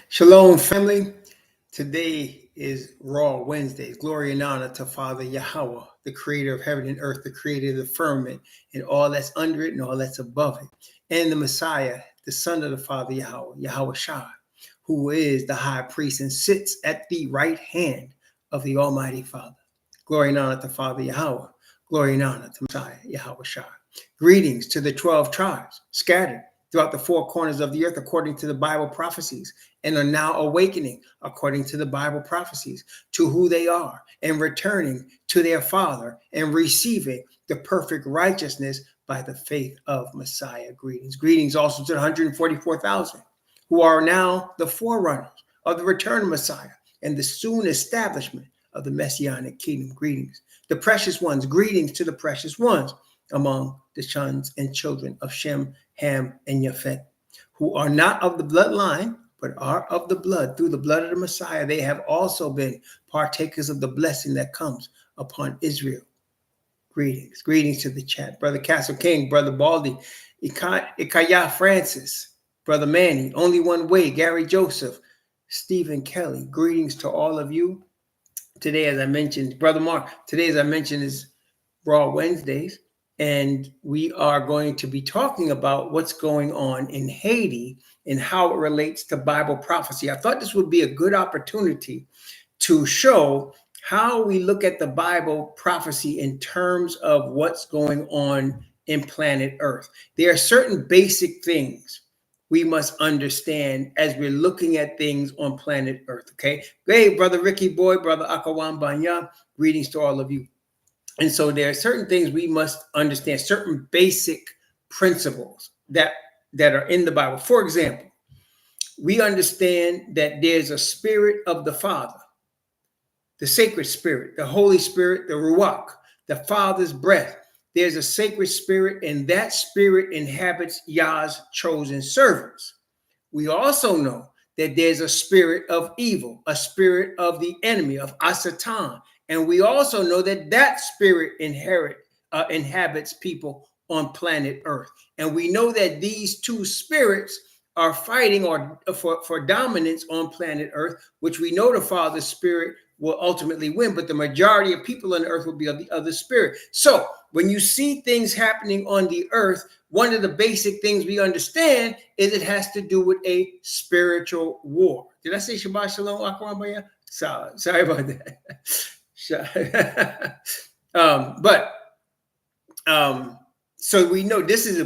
Shalom, family. Today is Raw Wednesdays. Glory and honor to Father Yahweh, the creator of heaven and earth, the creator of the firmament, and all that's under it and all that's above it. And the Messiah, the son of the Father Yahweh, Yahweh Shai, who is the high priest and sits at the right hand of the Almighty Father. Glory and honor to Father Yahweh. Glory and honor to Messiah, Yahweh Shai. Greetings to the 12 tribes scattered throughout the four corners of the earth according to the Bible prophecies, and are now awakening according to the Bible prophecies to who they are and returning to their Father and receiving the perfect righteousness by the faith of Messiah. Greetings also to the 144,000 who are now the forerunners of the return of Messiah and the soon establishment of the Messianic kingdom. Greetings, the precious ones. Greetings to the precious ones among the sons and children of Shem, Ham, and Japheth, who are not of the bloodline, but are of the blood. Through the blood of the Messiah, they have also been partakers of the blessing that comes upon Israel. Greetings. Greetings to the chat. Brother Castle King, Brother Baldy, Ikaya Francis, Brother Manny, Only One Way, Gary Joseph, Stephen Kelly. Greetings to all of you. Today, as I mentioned, Brother Mark, today, as I mentioned, is Raw Wednesdays. And we are going to be talking about what's going on in Haiti and how it relates to Bible prophecy. I thought this would be a good opportunity to show how we look at the Bible prophecy in terms of what's going on in planet Earth. There are certain basic things we must understand as we're looking at things on planet Earth, okay? Hey, Brother Ricky Boy, Brother Akawan Banya, greetings to all of you. And so there are certain things we must understand, certain basic principles that are in the Bible. For example, we understand that there's a spirit of the Father, the sacred spirit, the Holy Spirit, the Ruach, the Father's breath. There's a sacred spirit, and that spirit inhabits Yah's chosen servants. We also know that there's a spirit of evil, a spirit of the enemy, of Asatan. And we also know that that spirit inhabits people on planet Earth. And we know that these two spirits are fighting for dominance on planet Earth, which we know the Father's spirit will ultimately win, but the majority of people on the earth will be of the other spirit. So when you see things happening on the earth, one of the basic things we understand is it has to do with a spiritual war. Did I say Shabbat Shalom, Akram Baya? Sorry about that. So we know this is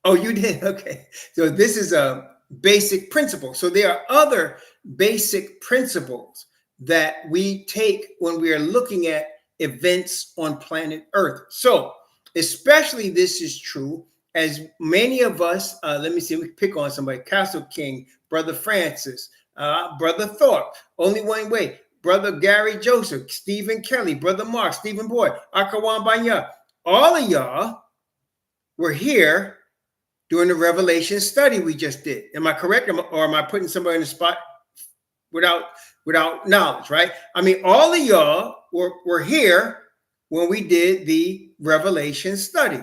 you did? Okay. So this is a basic principle. So there are other basic principles that we take when we are looking at events on planet Earth. So especially this is true as many of us, let me see, we can pick on somebody, Castle King, Brother Francis, Brother Thorpe, Only One Way, Brother Gary Joseph, Stephen Kelly, Brother Mark, Stephen Boyd, Akawan Banya. All of y'all were here during the Revelation study we just did. Am I correct? Or am I putting somebody in the spot without knowledge, right? I mean, all of y'all were here when we did the Revelation study.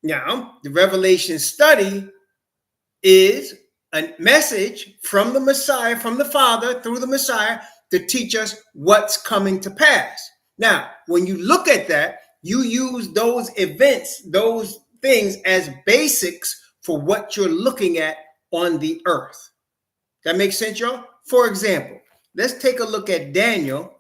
Now, the Revelation study is a message from the Messiah, from the Father through the Messiah to teach us what's coming to pass. Now, when you look at that, you use those events, those things as basics for what you're looking at on the earth. That makes sense, y'all? For example, let's take a look at Daniel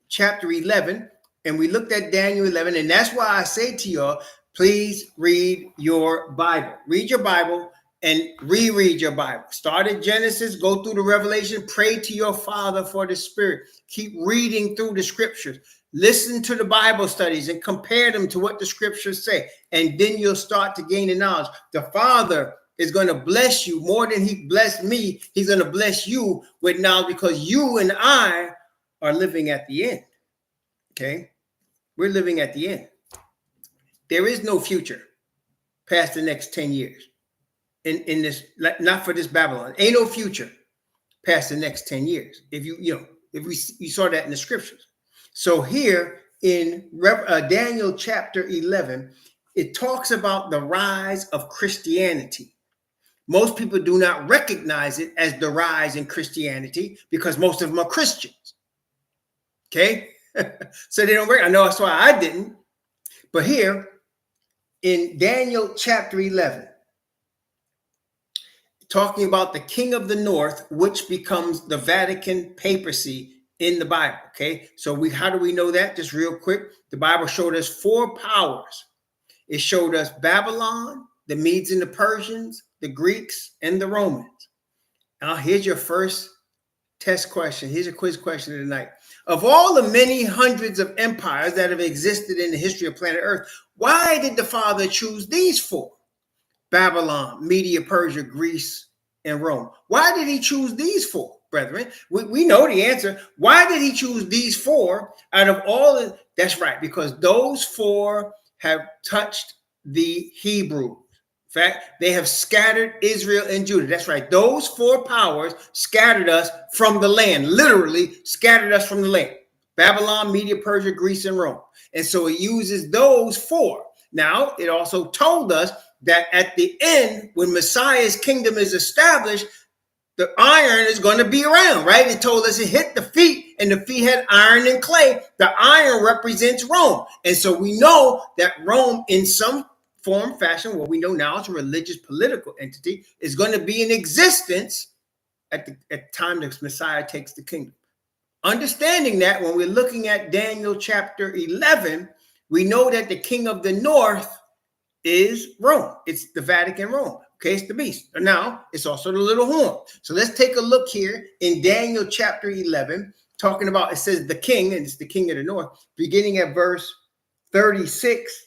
chapter 11. And we looked at Daniel 11. And that's why I say to y'all, please read your Bible. Read your Bible and reread your Bible. Start at Genesis, go through the Revelation, pray to your Father for the Spirit. Keep reading through the scriptures. Listen to the Bible studies and compare them to what the scriptures say. And then you'll start to gain the knowledge. The Father is going to bless you more than he blessed me. He's going to bless you with knowledge because you and I are living at the end. Okay? We're living at the end. There is no future past the next 10 years in this, not for this Babylon. Ain't no future past the next 10 years. If you saw that in the scriptures. So here in Daniel chapter 11, it talks about the rise of Christianity. Most people do not recognize it as the rise in Christianity because most of them are Christians. Okay? So they don't recognize. I know that's why I didn't. But here in Daniel chapter 11, talking about the king of the north, which becomes the Vatican papacy in the Bible. Okay, so how do we know that? Just real quick, the Bible showed us 4 powers. It showed us Babylon, the Medes and the Persians, the Greeks, and the Romans. Now, here's your first test question. Here's a quiz question of the night. Of all the many hundreds of empires that have existed in the history of planet Earth, why did the Father choose these 4? Babylon, Media, Persia, Greece, and Rome. Why did he choose these 4, brethren? We know the answer. Why did he choose these 4 out of all? That's right, because those 4 have touched the Hebrews. In fact, they have scattered Israel and Judah. That's right. Those 4 powers scattered us from the land, literally scattered us from the land. Babylon, Media, Persia, Greece, and Rome. And so it uses those 4. Now, it also told us that at the end, when Messiah's kingdom is established, the iron is going to be around, right? It told us it hit the feet, and the feet had iron and clay. The iron represents Rome. And so we know that Rome, in some form, fashion, what we know now is a religious political entity, is going to be in existence at the time the Messiah takes the kingdom. Understanding that, when we're looking at Daniel chapter 11, we know that the king of the north is Rome. It's the Vatican Rome. Okay, it's the beast. Now, it's also the little horn. So let's take a look here in Daniel chapter 11, talking about, it says the king, and it's the king of the north, beginning at verse 36.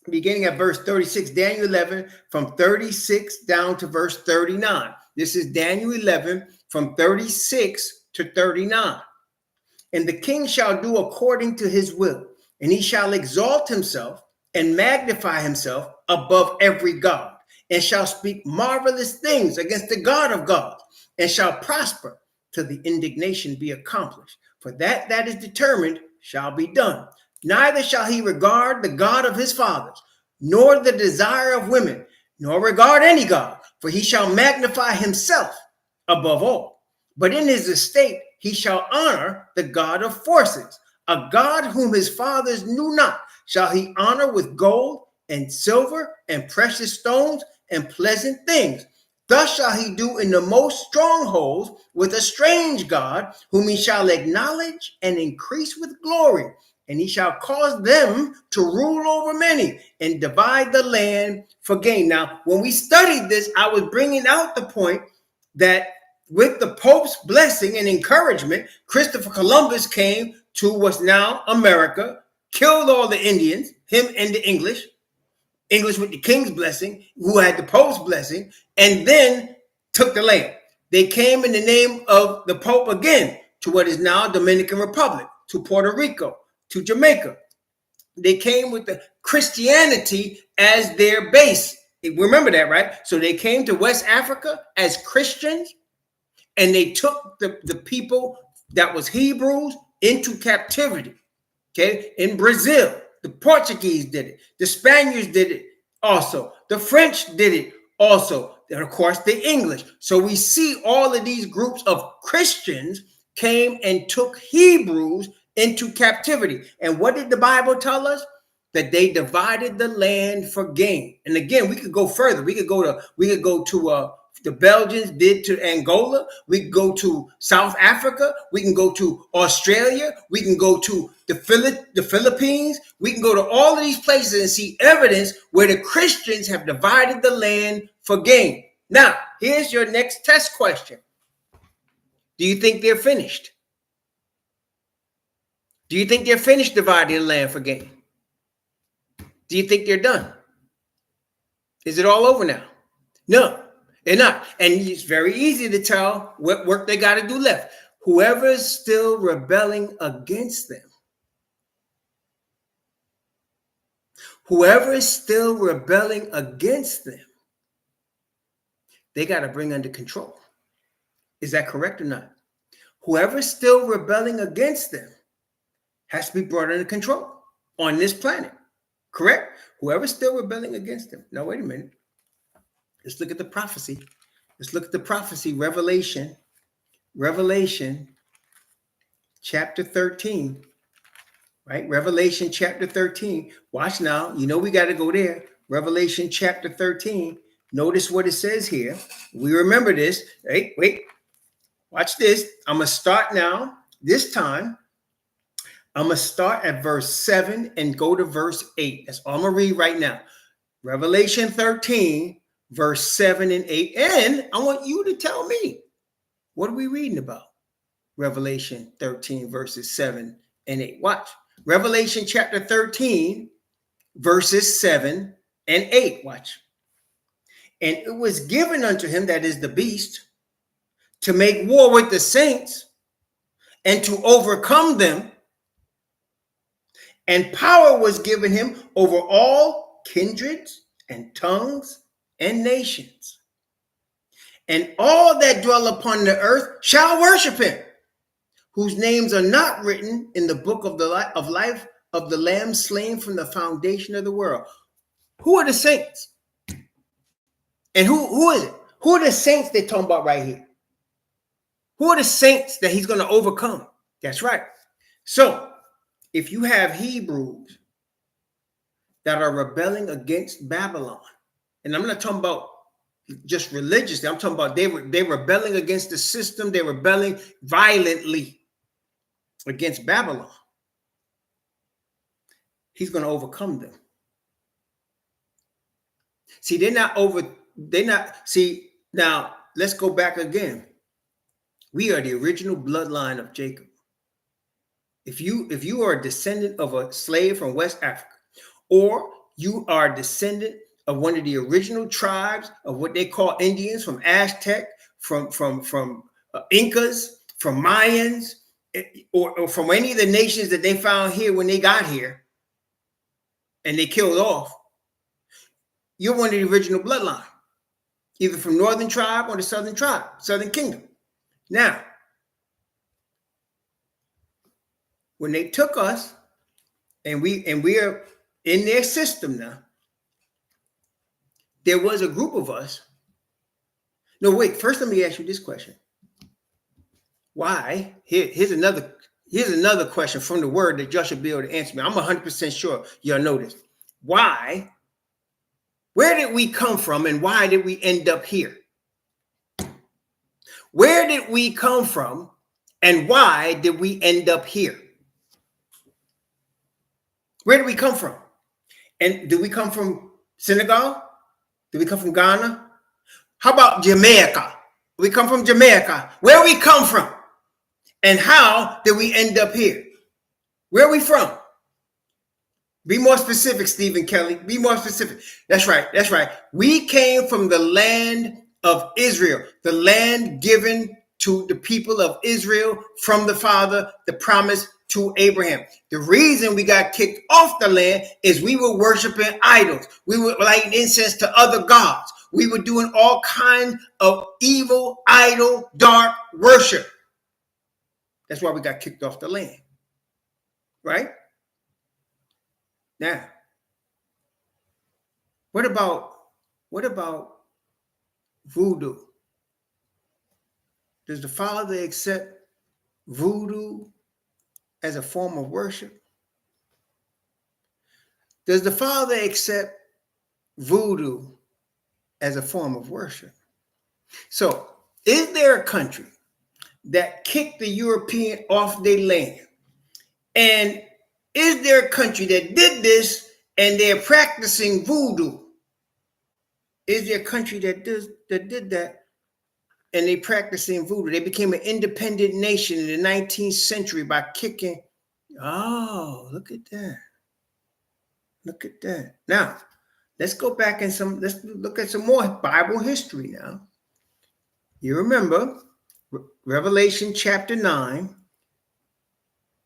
Beginning at verse 36, Daniel 11, from 36 down to verse 39. This is Daniel 11, from 36 to 39. And the king shall do according to his will, and he shall exalt himself and magnify himself above every god, and shall speak marvelous things against the God of gods, and shall prosper till the indignation be accomplished. For that is determined shall be done. Neither shall he regard the God of his fathers, nor the desire of women, nor regard any God, for he shall magnify himself above all. But in his estate he shall honor the God of forces, a God whom his fathers knew not, shall he honor with gold and silver and precious stones and pleasant things. Thus shall he do in the most strongholds with a strange God, whom he shall acknowledge and increase with glory. And he shall cause them to rule over many and divide the land for gain. Now, when we studied this, I was bringing out the point that with the Pope's blessing and encouragement, Christopher Columbus came to what's now America, killed all the Indians, him and the English with the king's blessing, who had the Pope's blessing, and then took the land. They came in the name of the Pope again to what is now Dominican Republic, to Puerto Rico, to Jamaica. They came with the Christianity as their base. Remember that, right? So they came to West Africa as Christians, and they took the people that was Hebrews into captivity. Okay, in Brazil, the Portuguese did it. The Spaniards did it also. The French did it also. And of course, the English. So we see all of these groups of Christians came and took Hebrews into captivity. And what did the Bible tell us? That they divided the land for gain. And again, we could go further. We could go to the Belgians did to Angola. We can go to South Africa. We can go to Australia. We can go to the Philippines. We can go to all of these places and see evidence where the Christians have divided the land for gain. Now, here's your next test question. Do you think they're finished? Do you think they're finished dividing the land for gain? Do you think they're done? Is it all over now? No. They're not. And it's very easy to tell what work they got to do left. Whoever is still rebelling against them, they got to bring under control. Is that correct or not? Whoever is still rebelling against them has to be brought under control on this planet. Correct? Whoever's still rebelling against them. Now, wait a minute. Let's look at the prophecy. Let's look at the prophecy, Revelation chapter 13, right? Revelation chapter 13. Watch now. You know we got to go there. Revelation chapter 13. Notice what it says here. We remember this. Wait. Watch this. I'm going to start now. This time, I'm going to start at verse 7 and go to verse 8. That's all I'm going to read right now. Revelation 13, verse 7 and 8. And I want you to tell me, what are we reading about? Revelation 13, verses 7 and 8. Watch. Revelation chapter 13, verses 7 and 8. Watch. And it was given unto him, that is the beast, to make war with the saints and to overcome them. And power was given him over all kindreds and tongues and nations. And all that dwell upon the earth shall worship him, whose names are not written in the book of the life of the Lamb slain from the foundation of the world. Who are the saints? And who is it? Who are the saints they're talking about right here? Who are the saints that he's going to overcome? That's right. So if you have Hebrews that are rebelling against Babylon, and I'm not talking about just religiously, I'm talking about they're rebelling against the system, they're rebelling violently against Babylon. He's going to overcome them. See, now let's go back again. We are the original bloodline of Jacob. If you are a descendant of a slave from West Africa, or you are a descendant of one of the original tribes of what they call Indians, from Aztec, from Incas, from Mayans, or from any of the nations that they found here when they got here and they killed off, you're one of the original bloodline, either from Northern tribe or the Southern tribe, Southern Kingdom. Now, when they took us and we are in their system now, there was a group of us. No, wait, first let me ask you this question. Why? Here's another question from the word that y'all should be able to answer me. I'm 100% sure y'all know this. Why? Where did we come from and why did we end up here? Where did we come from and why did we end up here? Where did we come from? And did we come from Senegal? Did we come from Ghana? How about Jamaica? We come from Jamaica. Where we come from? And how did we end up here? Where are we from? Be more specific, Stephen Kelly. Be more specific. That's right. That's right. We came from the land of Israel, the land given to the people of Israel from the Father, the promise to Abraham. The reason we got kicked off the land is we were worshiping idols. We were lighting incense to other gods. We were doing all kinds of evil, idol, dark worship. That's why we got kicked off the land. Right? Now, what about voodoo? Does the Father accept voodoo as a form of worship? Does the Father accept voodoo as a form of worship? So, is there a country that kicked the European off their land? And is there a country that did this and they're practicing voodoo? Is there a country that did that and they practicing voodoo? They became an independent nation in the 19th century by kicking. Oh, look at that. Look at that. Now, let's go back and let's look at some more Bible history now. You remember Revelation chapter 9,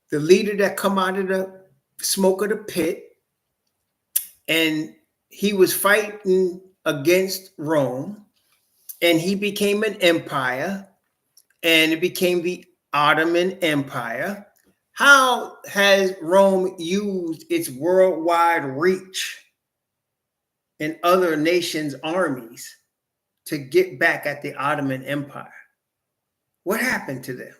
the leader that come out of the smoke of the pit, and he was fighting against Rome, and he became an empire, and it became the Ottoman Empire. How has Rome used its worldwide reach in other nations' armies to get back at the Ottoman Empire. What happened to them?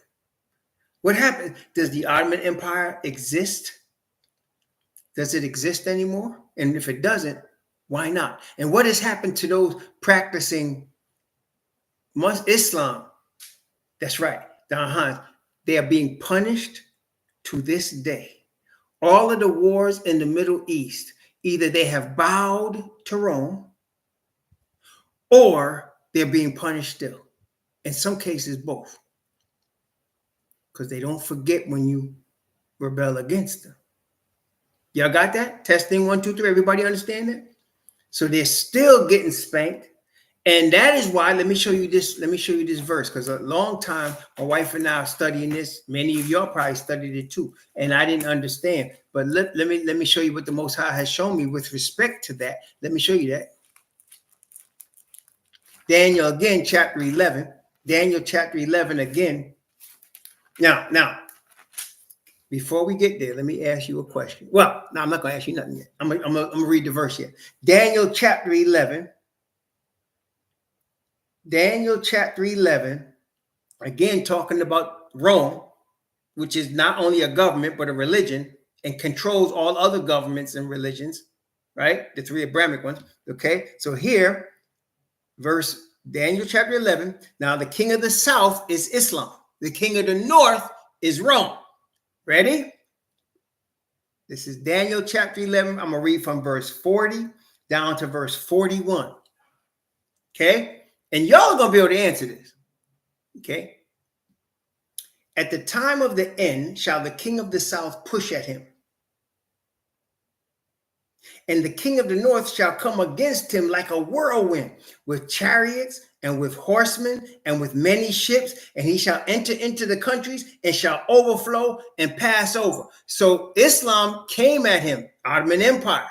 What happened? Does the Ottoman Empire exist? Does it exist anymore? And if it doesn't, why not? And what has happened to those practicing Islam? That's right, they are being punished to this day. All of the wars in the Middle East, either they have bowed to Rome or they're being punished still. In some cases, both. Because they don't forget when you rebel against them. Y'all got that? Testing 1, 2, 3. Everybody understand that? So they're still getting spanked. And that is why, let me show you this verse, because a long time, my wife and I are studying this. Many of y'all probably studied it too. And I didn't understand. But let me show you what the Most High has shown me with respect to that. Let me show you that. Daniel again, chapter 11. Daniel chapter 11 again. Now, before we get there, let me ask you a question. Well, no, I'm not going to ask you nothing yet. I'm going to read the verse here. Daniel chapter 11. Daniel chapter 11, again talking about Rome, which is not only a government, but a religion and controls all other governments and religions, right? The three Abrahamic ones, okay? So here, verse Daniel chapter 11, now the king of the south is Islam. The king of the north is Rome. Ready? This is Daniel chapter 11. I'm going to read from verse 40 down to verse 41. Okay? And y'all are going to be able to answer this. Okay? At the time of the end shall the king of the south push at him. And the king of the north shall come against him like a whirlwind, with chariots and with horsemen and with many ships. And he shall enter into the countries and shall overflow and pass over. So Islam came at him, Ottoman Empire,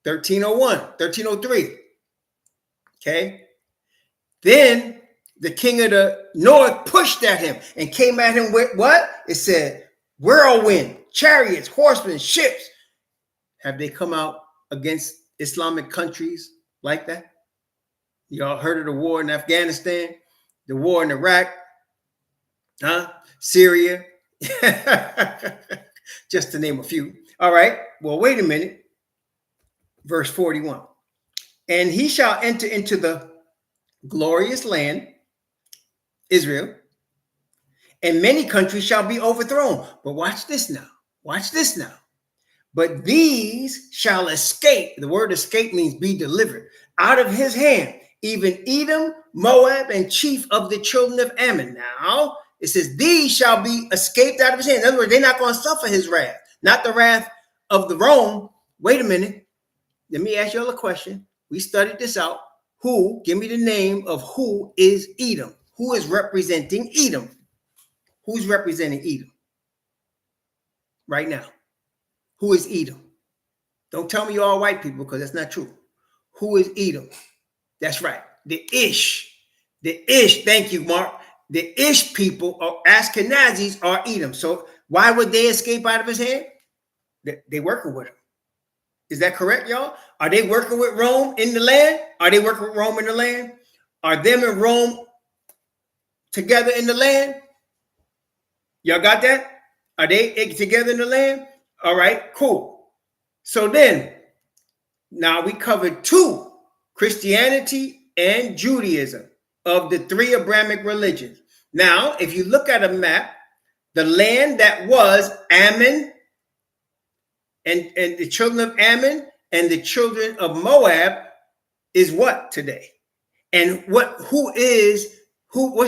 1301, 1303. Okay? Then the king of the north pushed at him and came at him with what? It said whirlwind, chariots, horsemen, ships. Have they come out against Islamic countries like that? Y'all heard of the war in Afghanistan, the war in Iraq, Syria, just to name a few. All right, well, wait a minute. Verse 41. And he shall enter into the glorious land, Israel, and many countries shall be overthrown. But watch this now. Watch this now. But these shall escape. The word escape means be delivered out of his hand. Even Edom, Moab, and chief of the children of Ammon. Now, it says, these shall be escaped out of his hand. In other words, they're not going to suffer his wrath, not the wrath of the Rome. Wait a minute. Let me ask you all a question. We studied this out. Give me the name of who is Edom? Who is representing Edom? Who's representing Edom right now? Who is Edom? Don't tell me you're all white people, because that's not true. Who is Edom? That's right. The Ish. Thank you, Mark. The Ish people, or Ashkenazis, are Edom. So why would they escape out of his hand? They're working with him. Is that correct, y'all? Are they working with Rome in the land? Are they working with Rome in the land? Are them and Rome together in the land? Y'all got that? Are they together in the land? All right, cool. So then, now we covered two, Christianity and Judaism, of the three Abrahamic religions. Now, if you look at a map, the land that was Ammon and the children of Ammon and the children of Moab is what today? And what's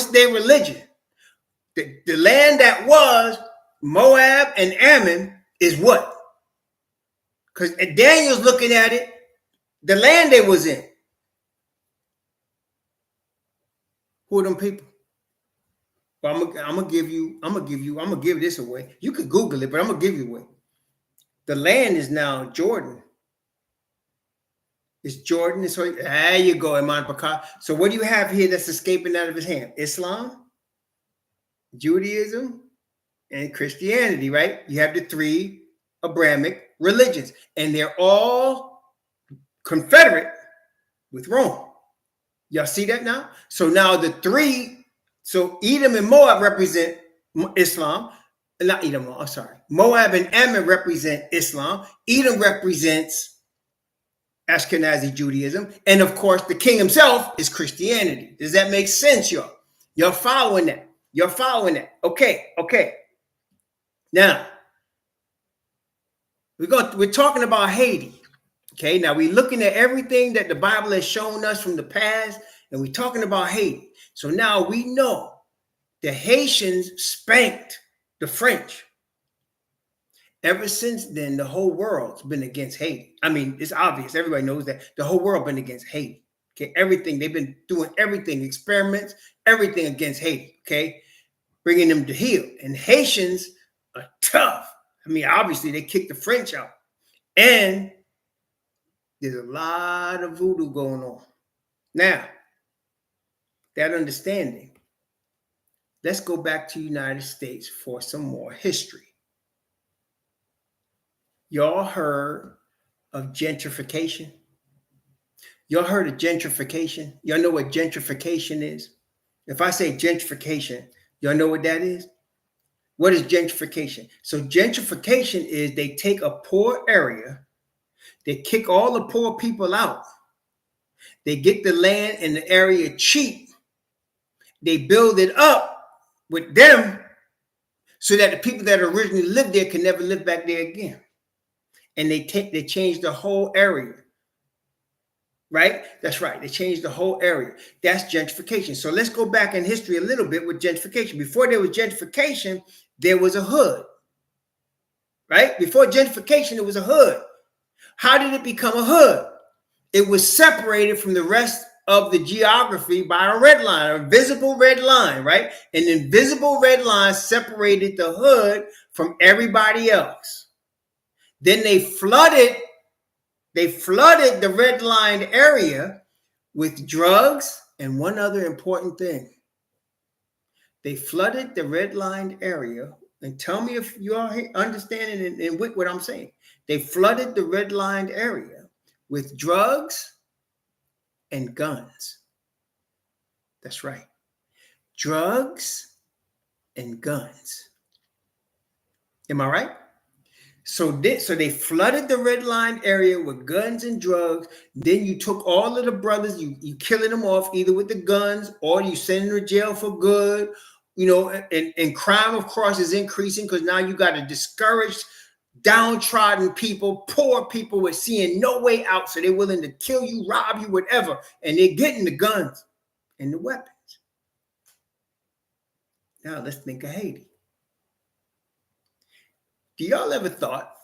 their religion? The land that was Moab and Ammon is what? Because Daniel's looking at it, the land they was in. Who are them people? Well, I'm gonna give this away. You could Google it, but I'm gonna give you away. The land is now Jordan. It's Jordan. So there you go, Imam Bakar. So what do you have here that's escaping out of his hand? Islam, Judaism, and Christianity, right? You have the three Abrahamic religions, and they're all confederate with Rome. Y'all see that now? So now the three, so Edom and Moab represent Islam. Not Edom, I'm sorry. Moab and Ammon represent Islam. Edom represents Ashkenazi Judaism. And of course, the king himself is Christianity. Does that make sense, y'all? You're following that. You're following that. Okay. Now, we're talking about Haiti. Okay, now we're looking at everything that the Bible has shown us from the past, and we're talking about Haiti. So now we know the Haitians spanked the French. Ever since then, the whole world's been against Haiti. I mean, it's obvious. Everybody knows that the whole world been against Haiti. Okay, everything. They've been doing everything, experiments, everything against Haiti. Okay, bringing them to heel. And Haitians are tough. I mean, obviously, they kicked the French out. And there's a lot of voodoo going on. Now, that understanding, let's go back to the United States for some more history. Y'all heard of gentrification? Y'all heard of gentrification? Y'all know what gentrification is? If I say gentrification, y'all know what that is? What is gentrification? So gentrification is they take a poor area, they kick all the poor people out. They get the land and the area cheap. They build it up with them so that the people that originally lived there can never live back there again. And they change the whole area. Right? That's right. They changed the whole area. That's gentrification. So let's go back in history a little bit with gentrification. Before there was gentrification, there was a hood. Right? Before gentrification, it was a hood. How did it become a hood? It was separated from the rest of the geography by a red line, a visible red line, right? An invisible red line separated the hood from everybody else. Then they flooded the red lined area with drugs and one other important thing. They flooded the red lined area, and tell me if you are understanding and with what I'm saying. They flooded the red lined area with drugs and guns. That's right. Drugs and guns. Am I right? So they flooded the red line area with guns and drugs. Then you took all of the brothers, you killing them off either with the guns or you send them to jail for good. You know, and crime, of course, is increasing because now you got to discourage downtrodden people, poor people with seeing no way out. So they're willing to kill you, rob you, whatever. And they're getting the guns and the weapons. Now let's think of Haiti. Do y'all ever thought,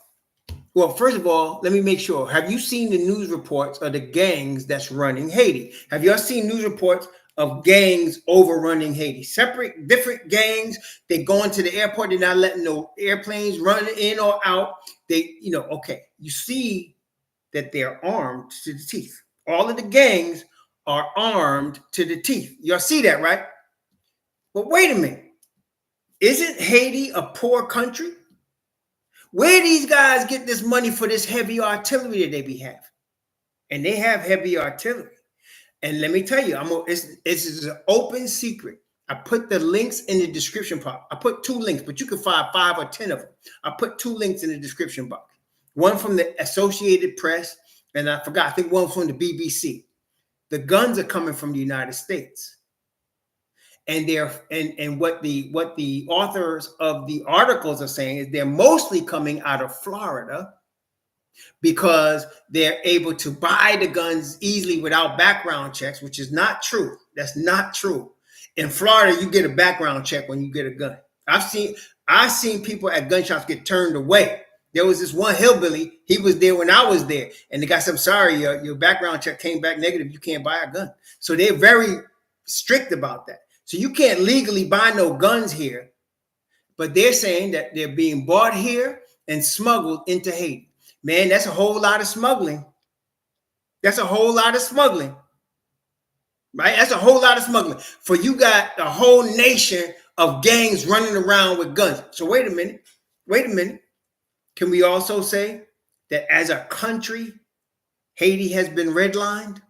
well, first of all, let me make sure. Have you seen the news reports of the gangs that's running Haiti? Have y'all seen news reports of gangs overrunning Haiti? Separate, different gangs. They go into the airport. They're not letting no airplanes run in or out. Okay. You see that they're armed to the teeth. All of the gangs are armed to the teeth. Y'all see that, right? But wait a minute. Isn't Haiti a poor country? Where these guys get this money for this heavy artillery that they have? And they have heavy artillery. And let me tell you, it's an open secret. I put the links in the description box. I put 2 links, but you can find 5 or 10 of them. I put 2 links in the description box. One from the Associated Press, and I think one from the BBC. The guns are coming from the United States. And what the authors of the articles are saying is they're mostly coming out of Florida because they're able to buy the guns easily without background checks, which is not true. That's not true. In Florida, you get a background check when you get a gun. I've seen people at gun shops get turned away. There was this one hillbilly. He was there when I was there, and the guy said, "I'm sorry, your background check came back negative. You can't buy a gun." So they're very strict about that. So you can't legally buy no guns here, but they're saying that they're being bought here and smuggled into Haiti. Man, that's a whole lot of smuggling. That's a whole lot of smuggling, right? That's a whole lot of smuggling. For you got a whole nation of gangs running around with guns. So wait a minute. Can we also say that as a country, Haiti has been redlined?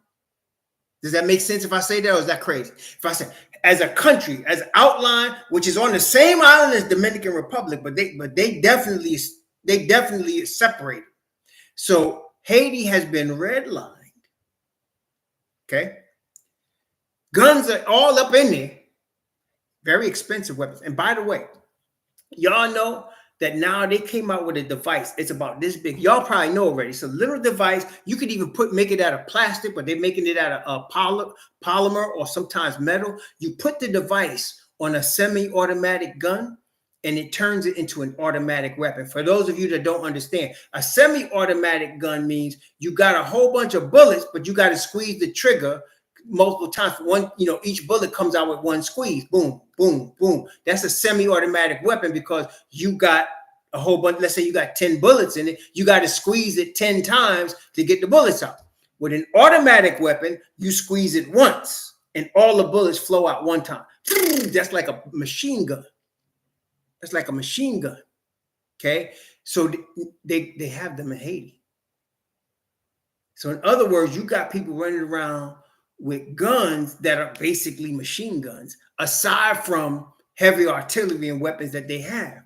Does that make sense if I say that, or is that crazy? If I say as a country, as an outline, which is on the same island as Dominican Republic, but they definitely separated. So Haiti has been redlined. Okay, guns are all up in there. Very expensive weapons. And by the way, y'all know that now they came out with a device. It's about this big. Y'all probably know already. It's a little device. You could even make it out of plastic, but they're making it out of polymer or sometimes metal. You put the device on a semi-automatic gun, and it turns it into an automatic weapon. For those of you that don't understand, a semi-automatic gun means you got a whole bunch of bullets, but you got to squeeze the trigger multiple times. One, each bullet comes out with one squeeze. Boom, boom, boom. That's a semi-automatic weapon because you got a whole bunch. Let's say you got 10 bullets in it. You got to squeeze it 10 times to get the bullets out. With an automatic weapon, you squeeze it once and all the bullets flow out one time. That's like a machine gun. That's like a machine gun. Okay. So they have them in Haiti. So in other words, you got people running around with guns that are basically machine guns, aside from heavy artillery and weapons that they have.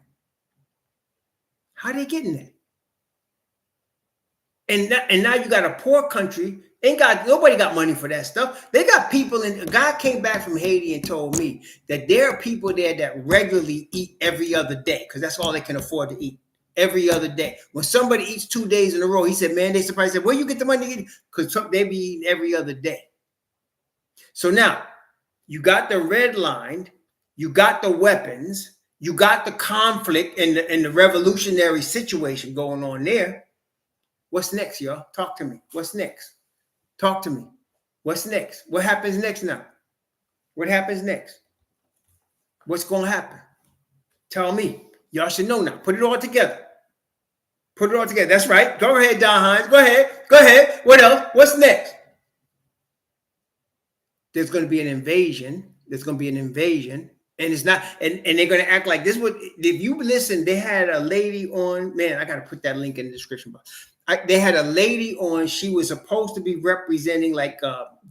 How are they getting that? And now you got a poor country, nobody got money for that stuff. They got people a guy came back from Haiti and told me that there are people there that regularly eat every other day because that's all they can afford to eat. Every other day. When somebody eats 2 days in a row, he said, man, they surprised. Where you get the money to eat? Because they be eating every other day. So now you got the red line, you got the weapons, you got the conflict and the revolutionary situation going on there. What's next, y'all? Talk to me. What's next? Talk to me. What's next? What happens next now? What happens next? What's going to happen? Tell me. Y'all should know now. Put it all together. Put it all together. That's right. Go ahead, Don Hines. Go ahead. Go ahead. What else? What's next? There's going to be an invasion. There's going to be an invasion. And it's not, and they're going to act like this. If you listen, they had a lady on, man, I got to put that link in the description box. They had a lady on, she was supposed to be representing like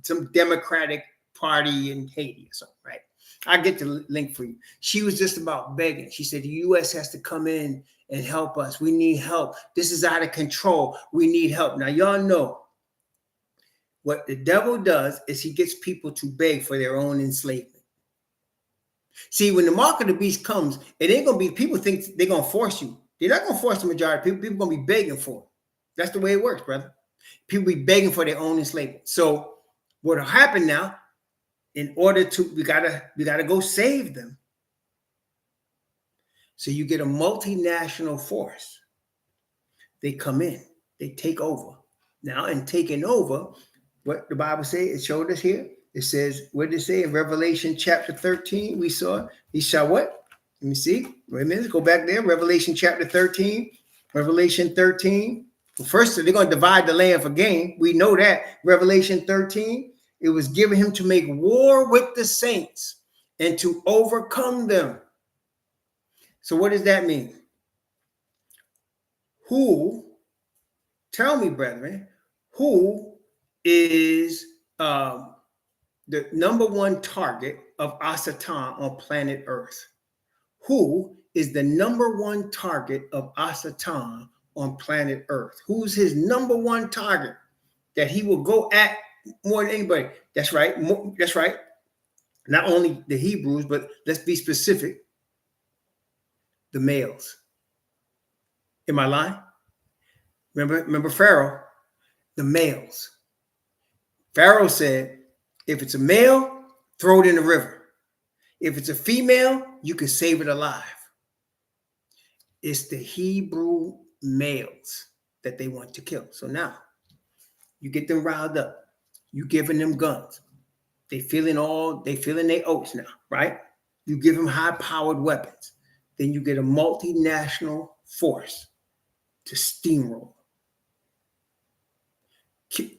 some Democratic party in Haiti or something, right? I'll get the link for you. She was just about begging. She said, the U.S. has to come in and help us. We need help. This is out of control. We need help. Now, y'all know what the devil does is he gets people to beg for their own enslavement. See, when the mark of the beast comes, it ain't going to be, people think they're going to force you. They're not going to force the majority of people. People are going to be begging for it. That's the way it works, brother. People be begging for their own enslavement. So what will happen now, in order to, we gotta go save them. So you get a multinational force. They come in, they take over. Now, in taking over, what the Bible says, it showed us here. It says, what did it say in Revelation chapter 13? We saw, he shall what? Let me see. Wait a minute, go back there. Revelation chapter 13. Revelation 13. Well, first, they're going to divide the land for gain. We know that. Revelation 13, it was given him to make war with the saints and to overcome them. So what does that mean? Who, tell me, brethren, who is the number one target of Asatan on planet Earth? Who is the number one target of Asatan on planet Earth? Who's his number one target that he will go at more than anybody? That's right. That's right. Not only the Hebrews, but let's be specific. The males. Am I lying? Remember Pharaoh? The males. Pharaoh said, if it's a male, throw it in the river. If it's a female, you can save it alive. It's the Hebrew males that they want to kill. So now you get them riled up. You giving them guns. They feeling their oats now, right? You give them high-powered weapons. Then you get a multinational force to steamroll.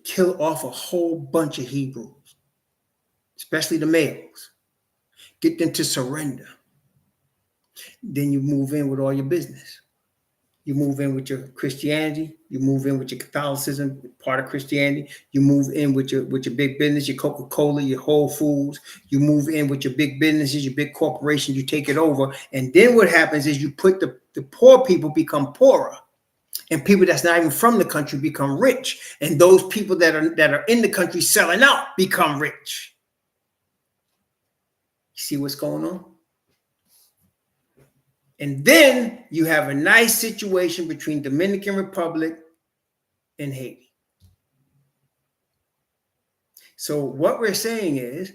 Kill off a whole bunch of Hebrews, especially the males. Get them to surrender. Then you move in with all your business. You move in with your Christianity. You move in with your Catholicism, part of Christianity. You move in with your big business, your Coca-Cola, your Whole Foods. You move in with your big businesses, your big corporations. You take it over, and then what happens is you put the poor people become poorer, and people that's not even from the country become rich, and those people that are in the country selling out become rich. You see what's going on? And then you have a nice situation between Dominican Republic and Haiti. So what we're saying is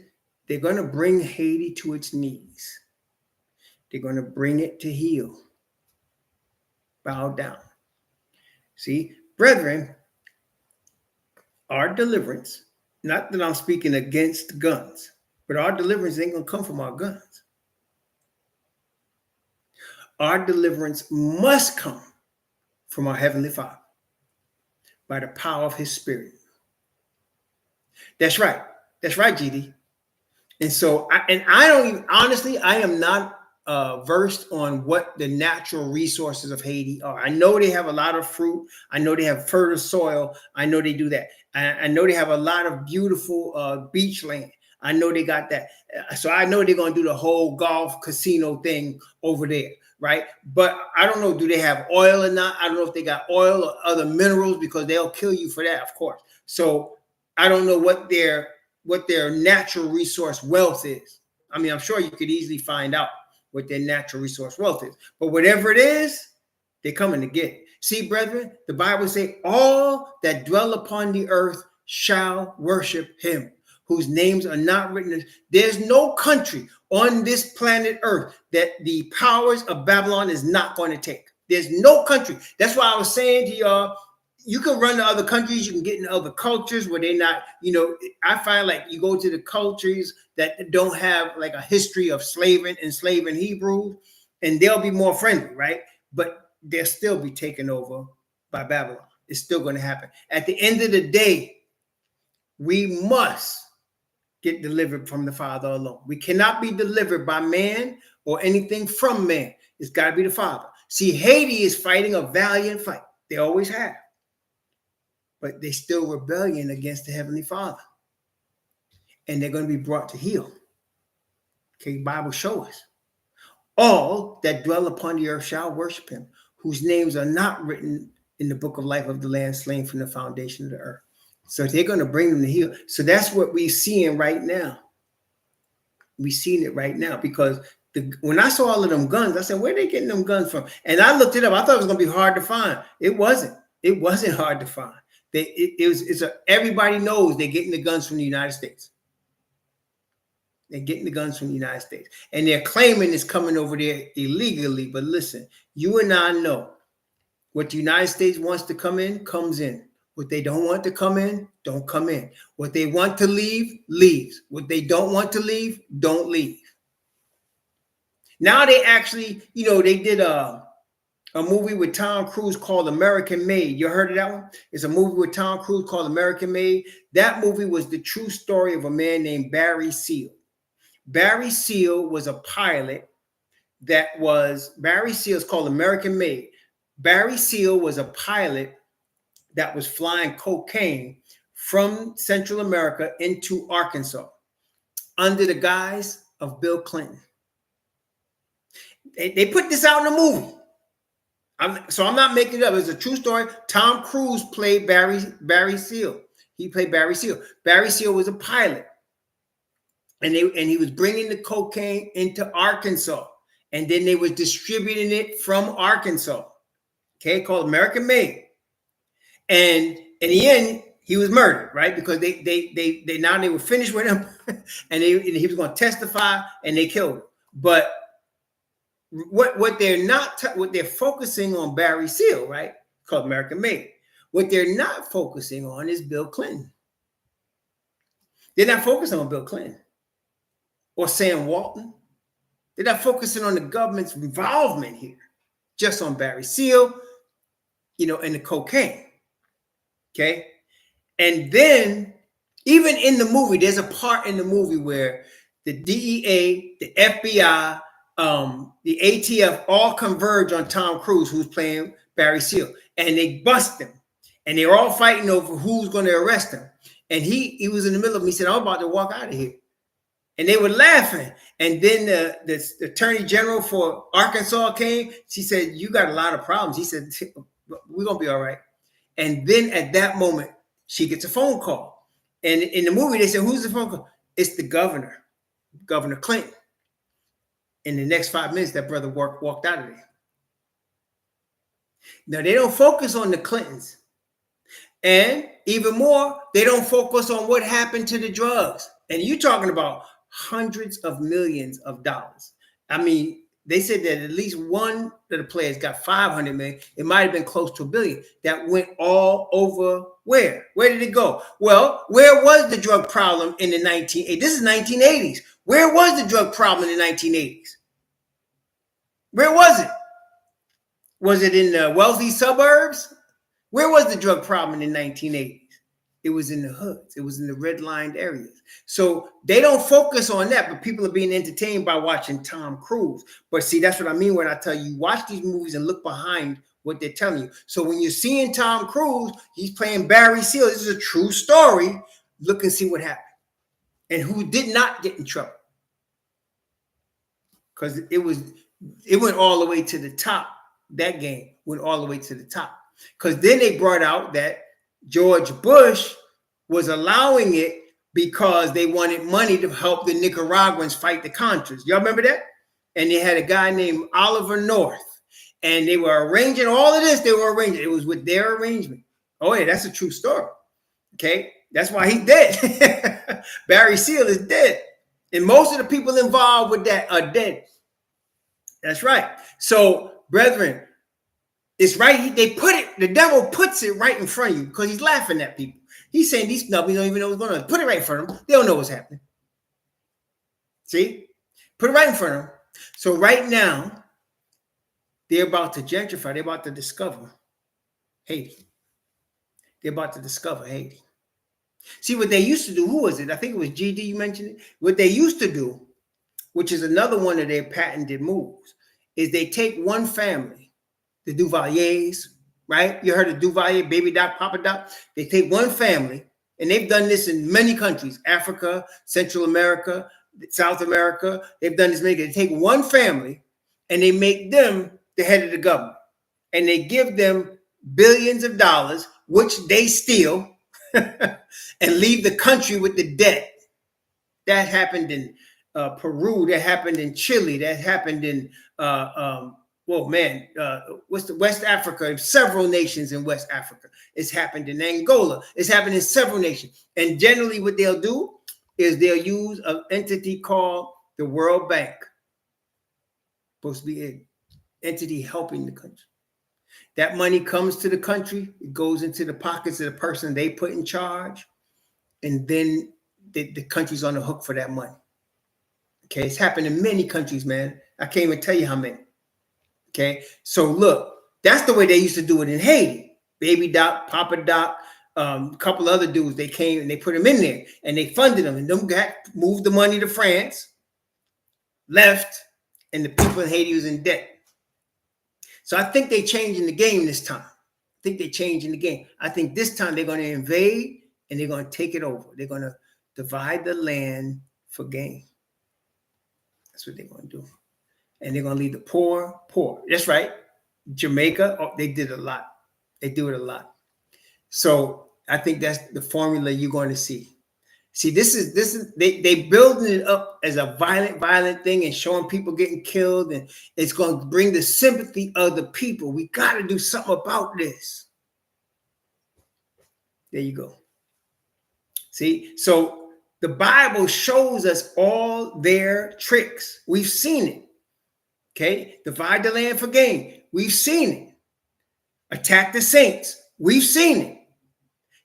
they're going to bring Haiti to its knees. They're going to bring it to heel. Bow down. See, brethren, our deliverance, not that I'm speaking against guns, but our deliverance ain't going to come from our guns. Our deliverance must come from our Heavenly Father by the power of His Spirit. That's right. That's right, GD. And so, I don't even, honestly, I am not versed on what the natural resources of Haiti are. I know they have a lot of fruit. I know they have fertile soil. I know they do that. I know they have a lot of beautiful beach land. I know they got that. So I know they're going to do the whole golf casino thing over there, right? But I don't know, do they have oil or not? I don't know if they got oil or other minerals, because they'll kill you for that, of course. So I don't know what their natural resource wealth is. I mean, I'm sure you could easily find out what their natural resource wealth is. But whatever it is, they're coming to get it. See, brethren, the Bible says, all that dwell upon the earth shall worship Him, whose names are not written. There's no country on this planet Earth that the powers of Babylon is not going to take. There's no country. That's why I was saying to y'all, you can run to other countries, you can get into other cultures where they're not, I find like you go to the cultures that don't have like a history of enslaving Hebrews, and they'll be more friendly, right? But they'll still be taken over by Babylon. It's still going to happen. At the end of the day, we must get delivered from the Father alone. We cannot be delivered by man or anything from man. It's got to be the Father. See, Haiti is fighting a valiant fight. They always have. But they still rebellion against the Heavenly Father. And they're going to be brought to heel. Okay, the Bible shows us. All that dwell upon the earth shall worship Him, whose names are not written in the book of life of the Lamb slain from the foundation of the earth. So they're going to bring them to heel. So that's what we're seeing right now. We're seeing it right now, because when I saw all of them guns, I said, where are they getting them guns from? And I looked it up. I thought it was going to be hard to find. It wasn't. It wasn't hard to find. Everybody knows they're getting the guns from the United States. They're getting the guns from the United States. And they're claiming it's coming over there illegally. But listen, you and I know what the United States wants to come in, comes in. What they don't want to come in, don't come in. What they want to leave, leaves. What they don't want to leave, don't leave. Now they actually, they did a movie with Tom Cruise called American Made. You heard of that one? It's a movie with Tom Cruise called American Made. That movie was the true story of a man named Barry Seal. Barry Seal was a pilot Barry Seal is called American Made. Barry Seal was a pilot that was flying cocaine from Central America into Arkansas under the guise of Bill Clinton. They put this out in a movie. I'm not making it up. It's a true story. Tom Cruise played Barry Seal. He played Barry Seal. Barry Seal was a pilot. And he was bringing the cocaine into Arkansas. And then they were distributing it from Arkansas. Okay, called American Made. And in the end, he was murdered, right? Because they were finished with him, and he was going to testify, and they killed him. But what they're focusing on Barry Seal, right? Called American Made. What they're not focusing on is Bill Clinton. They're not focusing on Bill Clinton or Sam Walton. They're not focusing on the government's involvement here, just on Barry Seal, and the cocaine. Okay. And then even in the movie, there's a part in the movie where the DEA, the FBI, the ATF all converge on Tom Cruise, who's playing Barry Seal, and they bust him, and they were all fighting over who's going to arrest him. And he was in the middle of them. He said, "I'm about to walk out of here," and they were laughing. And then the attorney general for Arkansas came. She said, "You got a lot of problems." He said, "We're gonna be all right." And then at that moment, she gets a phone call. And in the movie, they said, "Who's the phone call?" It's the governor, Governor Clinton. In the next 5 minutes, that brother walked out of there. Now, they don't focus on the Clintons. And even more, they don't focus on what happened to the drugs. And you're talking about hundreds of millions of dollars. I mean, they said that at least one of the players got 500 million. It might have been close to $1 billion. That went all over where? Where did it go? Well, where was the drug problem in the 1980s? This is 1980s. Where was the drug problem in the 1980s? Where was it? Was it in the wealthy suburbs? Where was the drug problem in the 1980s? It was in the hoods. It was in the red-lined areas. So they don't focus on that, but people are being entertained by watching Tom Cruise. But see, that's what I mean when I tell you, watch these movies and look behind what they're telling you. So when you're seeing Tom Cruise, he's playing Barry Seal. This is a true story. Look and see what happened. And who did not get in trouble. Because it went all the way to the top. That game went all the way to the top. Because then they brought out that George Bush was allowing it because they wanted money to help the Nicaraguans fight the Contras. Y'all remember that? And they had a guy named Oliver North. And they were arranging all of this. They were arranging. It was with their arrangement. Oh, yeah, that's a true story. Okay? That's why he's dead. Barry Seal is dead. And most of the people involved with that are dead. That's right. So, brethren, it's right. They put it, the devil puts it right in front of you because he's laughing at people. He's saying these snubbies don't even know what's going on. Put it right in front of them. They don't know what's happening. See? Put it right in front of them. So right now, they're about to gentrify. They're about to discover Haiti. They're about to discover Haiti. See, what they used to do, who was it? I think it was GD, you mentioned it. What they used to do, which is another one of their patented moves, is they take one family, the Duvaliers, right? You heard of Duvalier, Baby Doc, Papa Doc? They take one family, and they've done this in many countries, Africa, Central America, South America. They've done this many. They take one family, and they make them the head of the government. And they give them billions of dollars, which they steal, and leave the country with the debt. That happened in Peru. That happened in Chile. That happened in what's the West Africa? Several nations in West Africa. It's happened in Angola. It's happened in several nations. And generally, what they'll do is they'll use an entity called the World Bank. Supposed to be an entity helping the country. That money comes to the country. It goes into the pockets of the person they put in charge, and then the country's on the hook for that money. Okay, it's happened in many countries, man. I can't even tell you how many. Okay, so look, that's the way they used to do it in Haiti. Baby Doc, Papa Doc, a couple other dudes, they came and they put them in there and they funded them, and them moved the money to France, left, and the people in Haiti was in debt. So I think they're changing the game this time. I think they're changing the game. I think this time they're going to invade and they're going to take it over. They're going to divide the land for gain. That's what they're going to do. And they're going to leave the poor, poor. That's right. Jamaica, they did a lot. They do it a lot. So I think that's the formula you're going to see. See, this is they building it up as a violent thing and showing people getting killed, and it's going to bring the sympathy of the people. We got to do something about this. There you go. See, so the Bible shows us all their tricks. We've seen it. Okay, divide the land for gain. We've seen it. Attack the saints. We've seen it.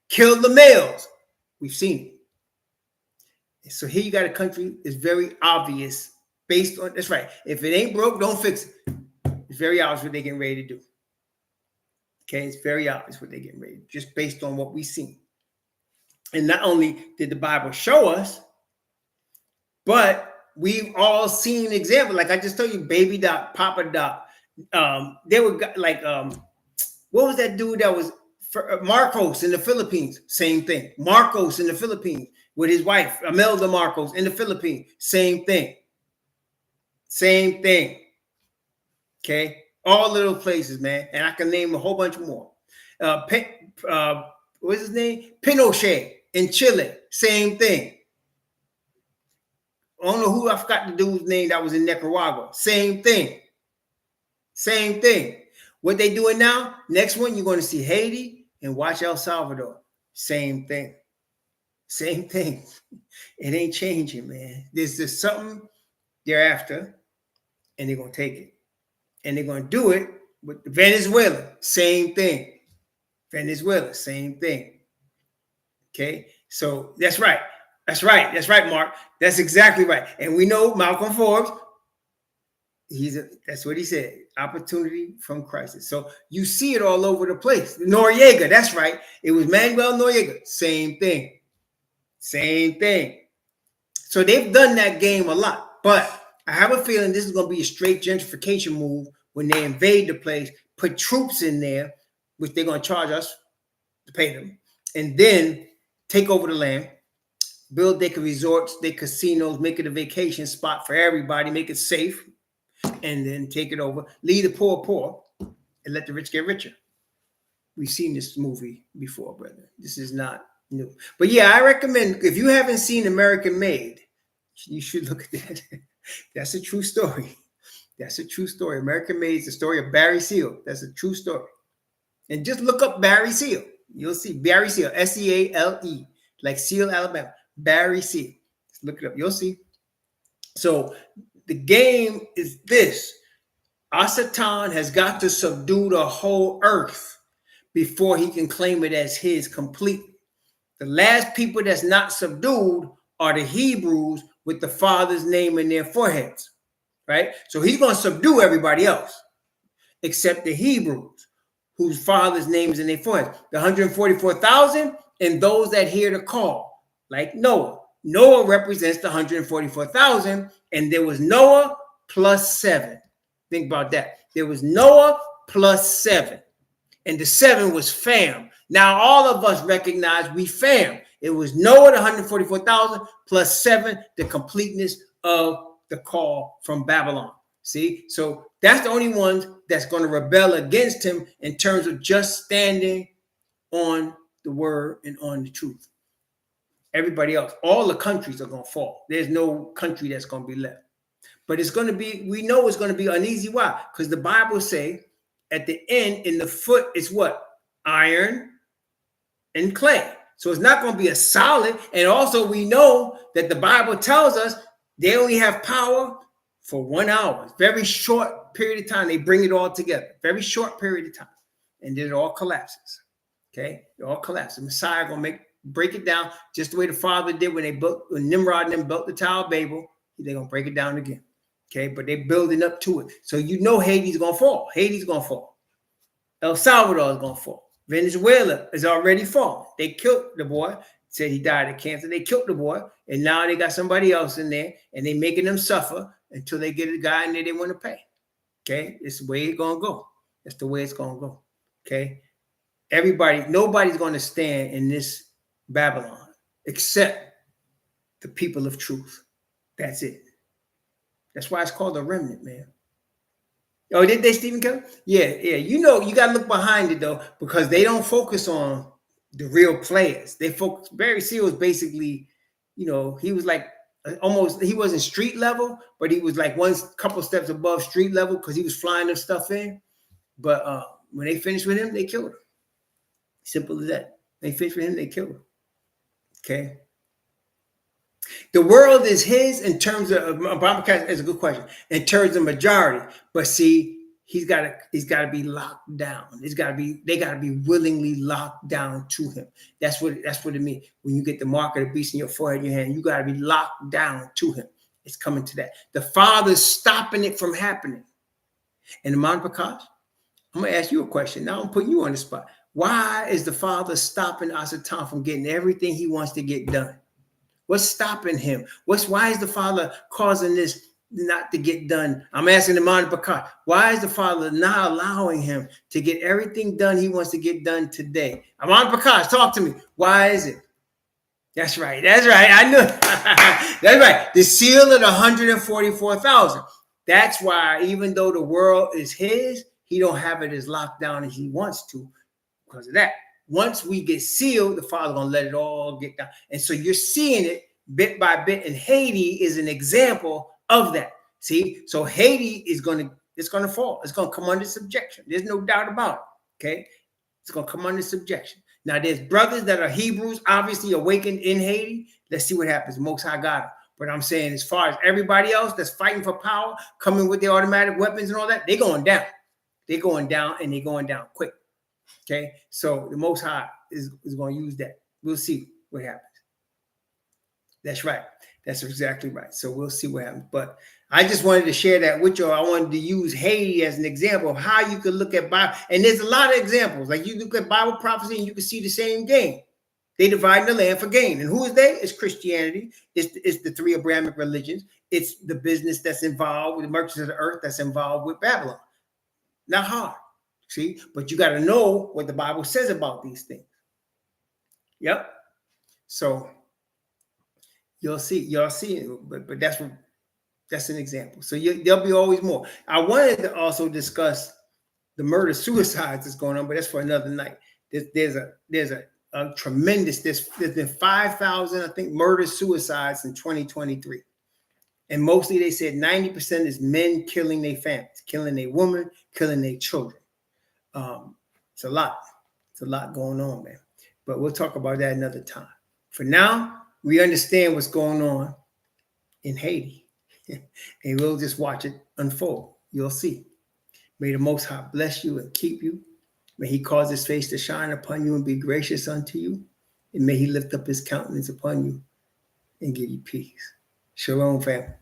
Kill the males. We've seen it. So here you got a country that's very obvious based on, that's right. If it ain't broke, don't fix it. It's very obvious what they're getting ready to do. Okay, it's very obvious what they're getting ready to do, just based on what we've seen. And not only did the Bible show us, but we've all seen examples. Like I just told you, Baby Doc, Papa Doc. They were like What was that dude that was Marcos in the Philippines? Same thing. Marcos in the Philippines with his wife, Imelda Marcos in the Philippines. Same thing. Same thing. Okay. All little places, man. And I can name a whole bunch more. What's his name? Pinochet in Chile. Same thing. I don't know who, I forgot the dude's name that was in Nicaragua. Same thing. Same thing. What they doing now? Next one, you're going to see Haiti and watch El Salvador. Same thing. Same thing. It ain't changing, man. There's just something they're after, and they're going to take it. And they're going to do it with Venezuela. Same thing. Venezuela, same thing. Okay? So that's right. That's right. That's right, Mark. That's exactly right. And we know Malcolm Forbes, that's what he said. Opportunity from crisis. So you see it all over the place. Noriega, that's right. It was Manuel Noriega. Same thing. Same thing. So they've done that game a lot. But I have a feeling this is going to be a straight gentrification move when they invade the place, put troops in there, which they're going to charge us to pay them, and then take over the land, build their resorts, their casinos, make it a vacation spot for everybody, make it safe, and then take it over, leave the poor, and let the rich get richer. We've seen this movie before, brother. This is not new. But yeah, I recommend, if you haven't seen American Made, you should look at that. That's a true story. That's a true story. American Made is the story of Barry Seal. That's a true story. And just look up Barry Seal. You'll see Barry Seal, S-E-A-L-E, like Seal, Alabama. Barry Seal. Just look it up. You'll see. So the game is this. Asatan has got to subdue the whole earth before he can claim it as his completely. The last people that's not subdued are the Hebrews with the Father's name in their foreheads, right? So he's going to subdue everybody else except the Hebrews whose Father's name is in their foreheads. The 144,000 and those that hear the call, like Noah. Noah represents the 144,000, and there was Noah plus 7. Think about that. There was Noah plus 7, and the 7 was fam. Now all of us recognize we fam. It was Noah, the 144,000 plus 7, the completeness of the call from Babylon. See, so that's the only ones that's going to rebel against him in terms of just standing on the word and on the truth. Everybody else, all the countries are going to fall. There's no country that's going to be left. But it's going to be, we know it's going to be uneasy. Why? Because the Bible say at the end, in the foot, is what? Iron and clay. So it's not going to be a solid. And also we know that the Bible tells us they only have power for 1 hour. Very short period of time. They bring it all together. Very short period of time. And then it all collapses. Okay? It all collapses. The Messiah going to break it down just the way the Father did when Nimrod and them built the Tower of Babel. They're going to break it down again. Okay? But they're building up to it. So you know Haiti's going to fall. Haiti's going to fall. El Salvador is going to fall. Venezuela is already fallen. They killed the boy. Said he died of cancer. They killed the boy. And now they got somebody else in there. And they making them suffer until they get a guy in there they want to pay. Okay? It's the way it's going to go. That's the way it's going to go. Okay? Nobody's going to stand in this Babylon except the people of truth. That's it. That's why it's called a remnant, man. Oh, did they, Stephen Kelly? Yeah. You know, you got to look behind it, though, because they don't focus on the real players. They focus. Barry Seal was basically, you know, he was like almost, he wasn't street level, but he was like couple steps above street level because he was flying their stuff in. But when they finished with him, they killed him. Simple as that. They finished with him, they killed him. Okay. The world is his in terms of, it's a good question, in terms of majority. But see, he's got to be locked down. They got to be willingly locked down to him. That's what it means. When you get the mark of the beast in your forehead, in your hand, you got to be locked down to him. It's coming to that. The Father's stopping it from happening. And the Mount Prakash, I'm going to ask you a question. Now I'm putting you on the spot. Why is the Father stopping Asatan from getting everything he wants to get done? What's stopping him? Why is the Father causing this not to get done? I'm asking the mind of Bakar, why is the Father not allowing him to get everything done he wants to get done today? Amon Bakar, talk to me. Why is it? That's right. That's right. I knew. That's right. The seal of the 144,000. That's why, even though the world is his, he don't have it as locked down as he wants to because of that. Once we get sealed, the Father gonna let it all get down. And so you're seeing it bit by bit. And Haiti is an example of that. See, so Haiti is it's gonna fall. It's gonna come under subjection. There's no doubt about it. Okay, it's gonna come under subjection. Now, there's brothers that are Hebrews, obviously awakened in Haiti. Let's see what happens. Most High got it. But I'm saying, as far as everybody else that's fighting for power, coming with their automatic weapons and all that, they're going down. They're going down, and they're going down quick. Okay, so the Most High is going to use that. We'll see what happens. That's right. That's exactly right. So we'll see what happens. But I just wanted to share that with you. I wanted to use Haiti as an example of how you could look at Bible. And there's a lot of examples. Like you look at Bible prophecy and you can see the same game. They divide the land for gain. And who is they? It's Christianity. It's the three Abrahamic religions. It's the business that's involved with the merchants of the earth that's involved with Babylon. Not hard. See? But you got to know what the Bible says about these things. Yep. So you'll see it, but that's an example. So there'll be always more. I wanted to also discuss the murder suicides that's going on, but that's for another night. There's a tremendous. There's been 5,000, I think, murder suicides in 2023, and mostly they said 90% is men killing their families, killing their women, killing their children. It's a lot. It's a lot going on, man. But we'll talk about that another time. For now, we understand what's going on in Haiti, and we'll just watch it unfold. You'll see. May the Most High bless you and keep you. May he cause his face to shine upon you and be gracious unto you. And may he lift up his countenance upon you and give you peace. Shalom, family.